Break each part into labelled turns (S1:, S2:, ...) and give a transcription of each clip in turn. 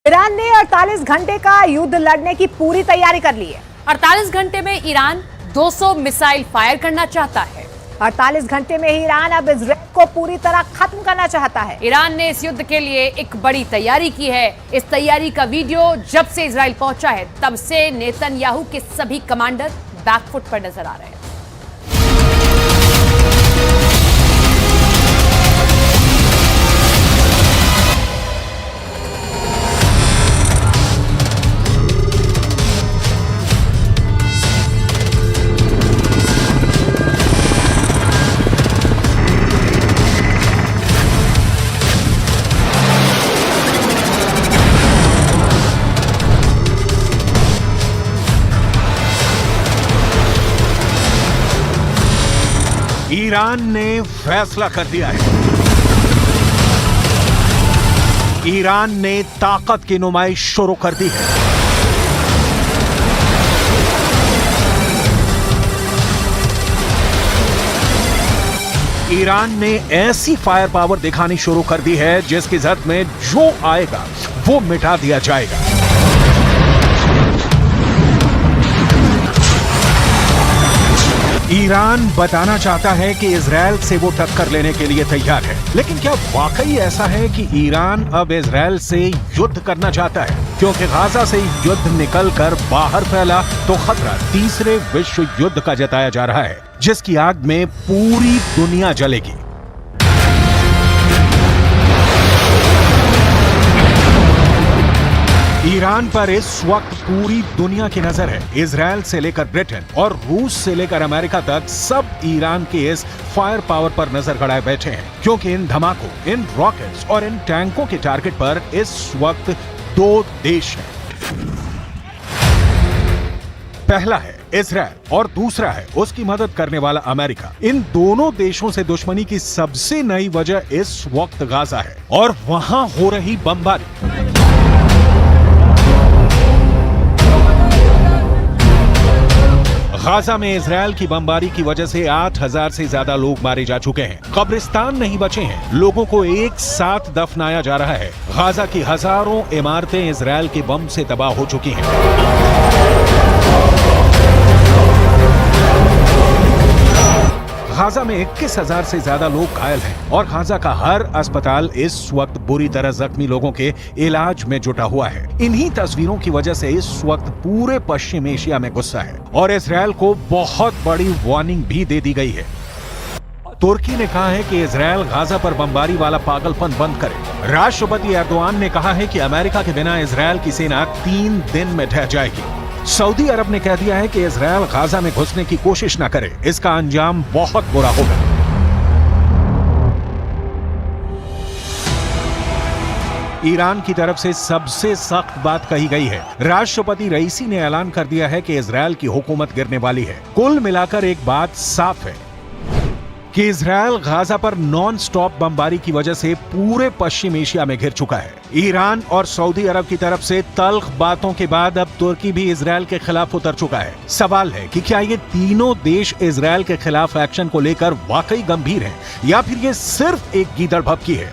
S1: Iran ने 48 घंटे का युद्ध लड़ने की पूरी तैयारी कर ली है।
S2: 48 घंटे में ईरान 200 मिसाइल फायर करना चाहता है।
S1: 48 घंटे में ही ईरान अब इजराइल को पूरी तरह खत्म करना चाहता है।
S2: ईरान ने इस युद्ध के लिए एक बड़ी तैयारी की है। इस तैयारी का वीडियो जब से इजराइल पहुंचा है तब से नेतन्याहू के सभी कमांडर बैकफुट पर नजर आ रहे हैं।
S3: ईरान ने फैसला कर दिया है। ईरान ने ताकत की नुमाइश शुरू कर दी है। ईरान ने ऐसी फायर पावर दिखानी शुरू कर दी है जिसकी जद में जो आएगा वो मिटा दिया जाएगा। ईरान बताना चाहता है कि इजराइल से वो टक्कर लेने के लिए तैयार है, लेकिन क्या वाकई ऐसा है कि ईरान अब इजराइल से युद्ध करना चाहता है? क्योंकि गाजा से युद्ध निकलकर बाहर फैला तो खतरा तीसरे विश्व युद्ध का जताया जा रहा है, जिसकी आग में पूरी दुनिया जलेगी। ईरान पर इस वक्त पूरी दुनिया की नजर है। इजराइल से लेकर ब्रिटेन और रूस से लेकर अमेरिका तक सब ईरान के इस फायर पावर पर नजर गड़ाए बैठे हैं, क्योंकि इन धमाकों, इन रॉकेट्स और इन टैंकों के टारगेट पर इस वक्त दो देश हैं। पहला है इजराइल और दूसरा है उसकी मदद करने वाला अमेरिका। इन दोनों देशों से दुश्मनी की सबसे नई वजह इस वक्त गाजा है और वहां हो रही बमबारी। गाजा में इजराइल की बमबारी की वजह से 8,000 से ज्यादा लोग मारे जा चुके हैं। कब्रिस्तान नहीं बचे हैं। लोगों को एक साथ दफनाया जा रहा है। गाजा की हजारों इमारतें इजराइल के बम से तबाह हो चुकी हैं। गाजा में 21,000 से ज्यादा लोग घायल हैं और गाजा का हर अस्पताल इस वक्त बुरी तरह जख्मी लोगों के इलाज में जुटा हुआ है। इन्हीं तस्वीरों की वजह से इस वक्त पूरे पश्चिम एशिया में गुस्सा है और इजराइल को बहुत बड़ी वार्निंग भी दे दी गई है। तुर्की ने कहा है कि इजराइल गाजा पर बमबारी वाला पागलपन बंद करे। राष्ट्रपति एर्दोआन ने कहा है कि अमेरिका के बिना इजराइल की सेना 3 दिन में ढह जाएगी। सऊदी अरब ने कह दिया है कि इजराइल गाजा में घुसने की कोशिश न करे, इसका अंजाम बहुत बुरा होगा। ईरान की तरफ से सबसे सख्त बात कही गई है। राष्ट्रपति रईसी ने ऐलान कर दिया है कि इजराइल की हुकूमत गिरने वाली है। कुल मिलाकर एक बात साफ है कि इजराइल गाजा पर नॉन स्टॉप बमबारी की वजह से पूरे पश्चिम एशिया में घिर चुका है। ईरान और सऊदी अरब की तरफ से तल्ख बातों के बाद अब तुर्की भी इजराइल के खिलाफ उतर चुका है। सवाल है कि क्या ये तीनों देश इजराइल के खिलाफ एक्शन को लेकर वाकई गंभीर हैं या फिर ये सिर्फ एक गीदड़ भभकी है?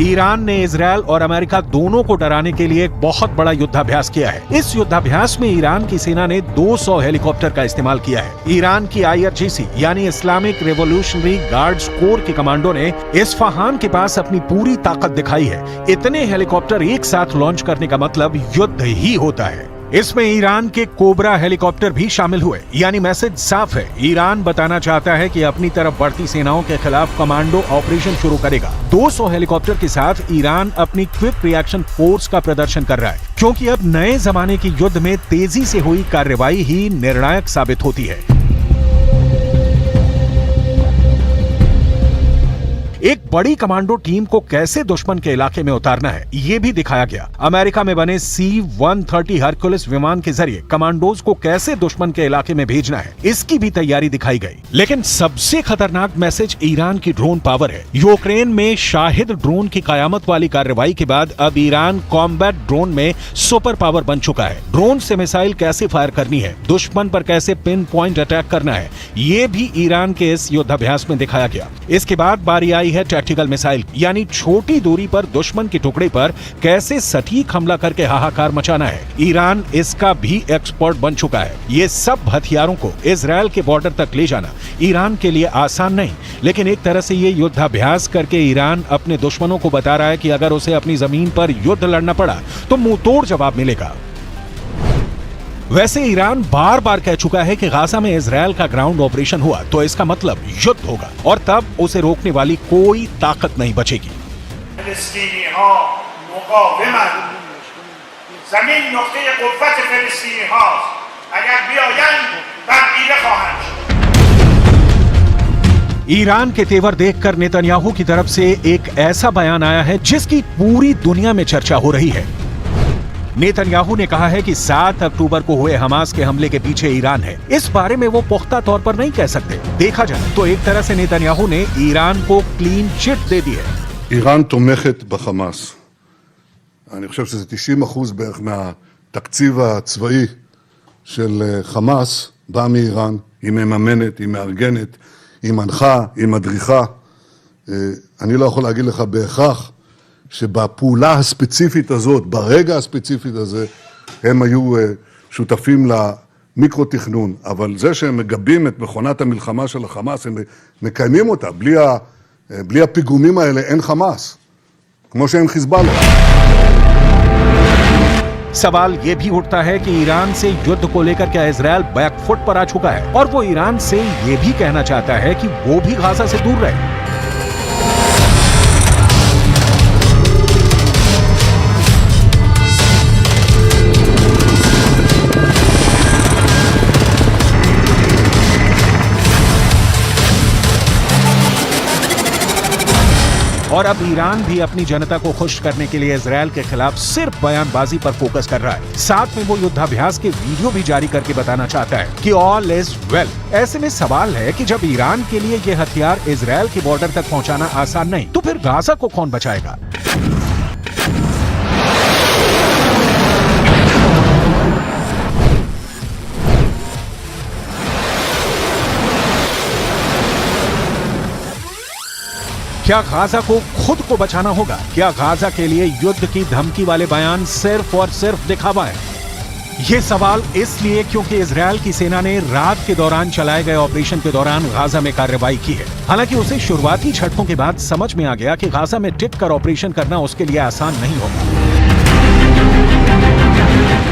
S3: ईरान ने इजराइल और अमेरिका दोनों को डराने के लिए एक बहुत बड़ा युद्धाभ्यास किया है। इस युद्धाभ्यास में ईरान की सेना ने 200 हेलीकॉप्टर का इस्तेमाल किया है। ईरान की IRGC यानी इस्लामिक रिवॉल्यूशनरी गार्ड्स कोर के कमांडो ने इस्फहान के पास अपनी पूरी ताकत दिखाई है। इतने हेलीकॉप्टर एक साथ लॉन्च करने का मतलब युद्ध ही होता है। इसमें ईरान के कोबरा हेलीकॉप्टर भी शामिल हुए, यानी मैसेज साफ है। ईरान बताना चाहता है कि अपनी तरफ बढ़ती सेनाओं के खिलाफ कमांडो ऑपरेशन शुरू करेगा। 200 हेलीकॉप्टर के साथ ईरान अपनी क्विक रिएक्शन फोर्स का प्रदर्शन कर रहा है, क्योंकि अब नए जमाने की युद्ध में तेजी से हुई कार्रवाई ही निर्णायक साबित होती है। एक बड़ी कमांडो टीम को कैसे दुश्मन के इलाके में उतारना है ये भी दिखाया गया। अमेरिका में बने C-130 हरक्युलिस विमान के जरिए कमांडोज को कैसे दुश्मन के इलाके में भेजना है इसकी भी तैयारी दिखाई गई। लेकिन सबसे खतरनाक मैसेज ईरान की ड्रोन पावर है। यूक्रेन में शाहिद ड्रोन की कयामत वाली कार्रवाई के बाद अब ईरान कॉम्बैट ड्रोन में सुपर पावर बन चुका है। ड्रोन से मिसाइल कैसे फायर करनी है, दुश्मन पर कैसे पिन पॉइंट अटैक करना है, ये भी ईरान के इस युद्धाभ्यास में दिखाया गया। इसके बाद बारी आई है टैक्टिकल मिसाइल, यानी छोटी दूरी पर दुश्मन के टुकड़े पर कैसे सटीक हमला करके हाहाकार मचाना है। ईरान इसका भी एक्सपर्ट बन चुका है। ये सब हथियारों को इजराइल के बॉर्डर तक ले जाना ईरान के लिए आसान नहीं, लेकिन एक तरह से ये युद्धाभ्यास करके ईरान अपने दुश्मनों को बता रहा है कि अगर उसे अपनी जमीन पर युद्ध लड़ना पड़ा तो मुंह तोड़ जवाब मिलेगा। वैसे ईरान बार बार कह चुका है कि गाजा में इजराइल का ग्राउंड ऑपरेशन हुआ तो इसका मतलब युद्ध होगा और तब उसे रोकने वाली कोई ताकत नहीं बचेगी।
S4: जमीन नुक्ते कुव्वत फिलिस्तीनी हास्त, अगर बियायंद तबदील ख़वाहंद।
S3: ईरान के तेवर देखकर नेतन्याहू की तरफ से एक ऐसा बयान आया है जिसकी पूरी दुनिया में चर्चा हो रही है। नेतन्याहू ने कहा है कि 7 अक्टूबर को हुए हमास के हमले के पीछे ईरान है। इस बारे में वो पुख्ता तौर पर नहीं कह सकते। देखा जाए तो एक तरह से नेतन्याहू ने ईरान को क्लीन चिट दे दी है।
S5: איראן תומכת בחמאס. אני חושב שזה 90% בערך מהתקציב הצבאי של חמאס בא מאיראן. היא מממנת, היא מארגנת, היא מנחה, היא מדריכה. אני לא יכול להגיד לך בהכרח שבפעולה הספציפית הזאת, ברגע הספציפית הזה, הם היו שותפים למיקרו-תכנון. אבל זה שהם מגבים את מכונת המלחמה של החמאס, הם מקיימים אותה. בלי הפיגומים האלה אין חמאס, כמו שאין חיזבאללה.
S3: सवाल ये भी उठता है कि ईरान से युद्ध को लेकर क्या इजराइल बैकफुट पर आ चुका है और वो ईरान से ये भी कहना चाहता है कि वो भी गाजा से दूर रहे। और अब ईरान भी अपनी जनता को खुश करने के लिए इजराइल के खिलाफ सिर्फ बयानबाजी पर फोकस कर रहा है। साथ में वो युद्धाभ्यास के वीडियो भी जारी करके बताना चाहता है कि ऑल इज वेल। ऐसे में सवाल है कि जब ईरान के लिए ये हथियार इजराइल के बॉर्डर तक पहुंचाना आसान नहीं, तो फिर गाजा को कौन बचाएगा? क्या गाजा को खुद को बचाना होगा? क्या गाजा के लिए युद्ध की धमकी वाले बयान सिर्फ और सिर्फ दिखावा है? ये सवाल इसलिए क्योंकि इजराइल की सेना ने रात के दौरान चलाए गए ऑपरेशन के दौरान गाजा में कार्रवाई की है। हालांकि उसे शुरुआती झटकों के बाद समझ में आ गया कि गाजा में टिक कर ऑपरेशन करना उसके लिए आसान नहीं होगा।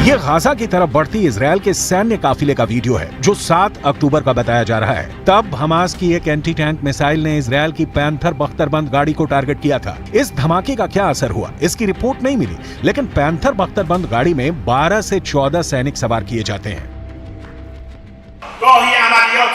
S3: ये गाजा की तरफ बढ़ती इजराइल के सैन्य काफिले का वीडियो है जो 7 अक्टूबर का बताया जा रहा है। तब हमास की एक एंटी टैंक मिसाइल ने इजराइल की पैंथर बख्तरबंद गाड़ी को टारगेट किया था। इस धमाके का क्या असर हुआ इसकी रिपोर्ट नहीं मिली, लेकिन पैंथर बख्तरबंद गाड़ी में 12 से 14 सैनिक सवार किए जाते हैं।
S4: गाही अमलियात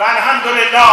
S4: व अल्हम्दुलिल्लाह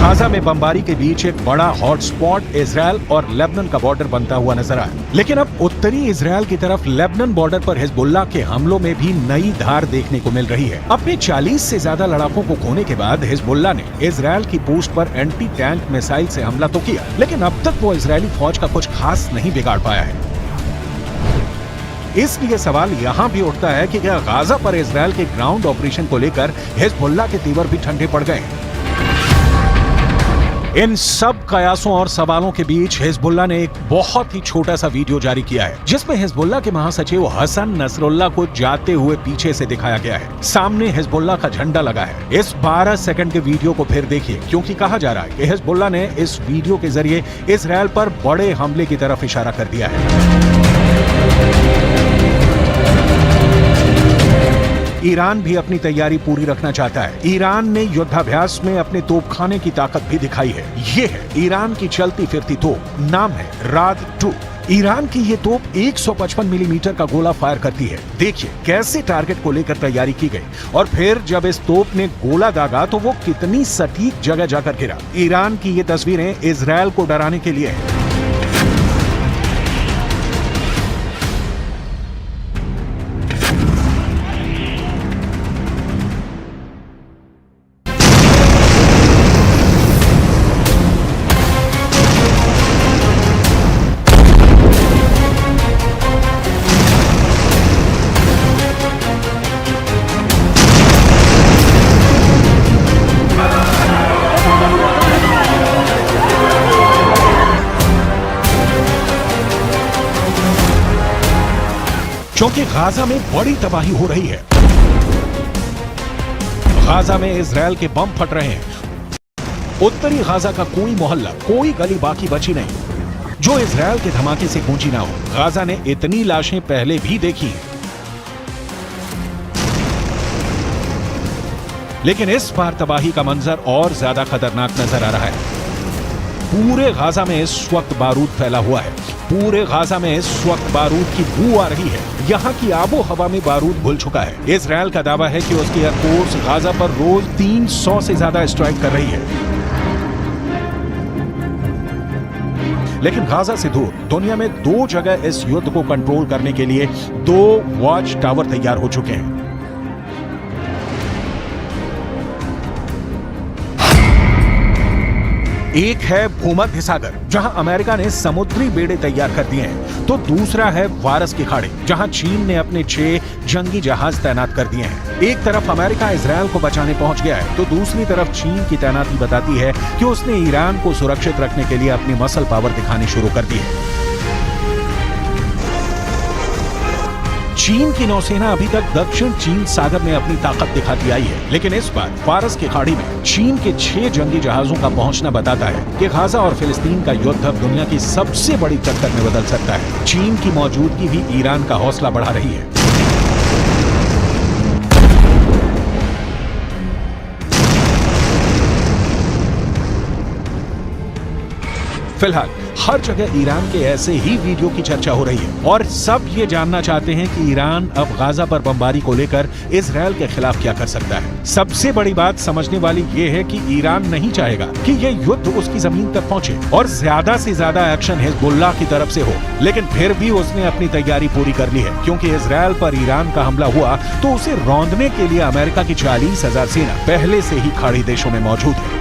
S3: गाजा में बमबारी के बीच एक बड़ा हॉटस्पॉट इजराइल और लेबनान का बॉर्डर बनता हुआ नजर आया। लेकिन अब उत्तरी इजराइल की तरफ लेबनान बॉर्डर पर हिजबुल्लाह के हमलों में भी नई धार देखने को मिल रही है। अपने 40 से ज्यादा लड़ाकों को खोने के बाद हिजबुल्लाह ने इजराइल की पोस्ट पर एंटी टैंक मिसाइल से हमला तो किया, लेकिन अब तक वो इजरायली फौज का कुछ खास नहीं बिगाड़ पाया है। इसलिए सवाल यहाँ भी उठता है कि क्या गाजा पर इजराइल के ग्राउंड ऑपरेशन को लेकर हिजबुल्लाह के तेवर भी ठंडे पड़ गए हैं? इन सब कयासों और सवालों के बीच हिजबुल्लाह ने एक बहुत ही छोटा सा वीडियो जारी किया है जिसमें हिजबुल्लाह के महासचिव हसन नसरुल्लाह को जाते हुए पीछे से दिखाया गया है। सामने हिजबुल्लाह का झंडा लगा है। इस 12 सेकंड के वीडियो को फिर देखिए, क्योंकि कहा जा रहा है कि हिजबुल्लाह ने इस वीडियो के जरिए इजराइल पर बड़े हमले की तरफ इशारा कर दिया है। ईरान भी अपनी तैयारी पूरी रखना चाहता है। ईरान ने युद्धाभ्यास में अपने तोपखाने की ताकत भी दिखाई है। ये है ईरान की चलती फिरती तोप, नाम है राद 2। ईरान की ये तोप 155 मिलीमीटर का गोला फायर करती है। देखिए कैसे टारगेट को लेकर तैयारी की गई और फिर जब इस तोप ने गोला दागा तो वो कितनी सटीक जगह जाकर गिरा। ईरान की ये तस्वीरें इजरायल को डराने के लिए है। क्योंकि गाजा में बड़ी तबाही हो रही है। गाजा में इजरायल के बम फट रहे हैं। उत्तरी गाजा का कोई मोहल्ला, कोई गली बाकी बची नहीं जो इजरायल के धमाके से गूंजी ना हो। गाजा ने इतनी लाशें पहले भी देखी हैं, लेकिन इस बार तबाही का मंजर और ज्यादा खतरनाक नजर आ रहा है। पूरे गाजा में इस वक्त बारूद फैला हुआ है। पूरे गाजा में इस वक्त बारूद की बू आ रही है। यहाँ की आबो हवा में बारूद घुल चुका है। इजरायल का दावा है कि उसकी एयरफोर्स गाजा पर रोज 300 से ज्यादा स्ट्राइक कर रही है। लेकिन गाजा से दूर दुनिया में 2 जगह इस युद्ध को कंट्रोल करने के लिए 2 वॉच टावर तैयार हो चुके हैं। एक है भूमध्य सागर, जहां अमेरिका ने समुद्री बेड़े तैयार कर दिए हैं, तो दूसरा है वारस के खाड़ी, जहां चीन ने अपने 6 जंगी जहाज तैनात कर दिए हैं। एक तरफ अमेरिका इजरायल को बचाने पहुंच गया है, तो दूसरी तरफ चीन की तैनाती बताती है कि उसने ईरान को सुरक्षित रखने के लिए अपनी मसल पावर दिखानी शुरू कर दी है। चीन की नौसेना अभी तक दक्षिण चीन सागर में अपनी ताकत दिखाती आई है, लेकिन इस बार फारस की खाड़ी में चीन के 6 जंगी जहाजों का पहुंचना बताता है कि गाजा और फिलिस्तीन का युद्ध अब दुनिया की सबसे बड़ी टक्कर में बदल सकता है। चीन की मौजूदगी भी ईरान का हौसला बढ़ा रही है। फिलहाल हर जगह ईरान के ऐसे ही वीडियो की चर्चा हो रही है और सब ये जानना चाहते हैं कि ईरान अब गाजा पर बमबारी को लेकर इजरायल के खिलाफ क्या कर सकता है। सबसे बड़ी बात समझने वाली ये है कि ईरान नहीं चाहेगा कि ये युद्ध उसकी जमीन तक पहुंचे और ज्यादा से ज्यादा एक्शन हिजबुल्लाह की तरफ से हो, लेकिन फिर भी उसने अपनी तैयारी पूरी कर ली है, क्योंकि इजरायल पर ईरान का हमला हुआ तो उसे रौंदने के लिए अमेरिका की 40,000 सेना पहले से ही खाड़ी देशों में मौजूद है।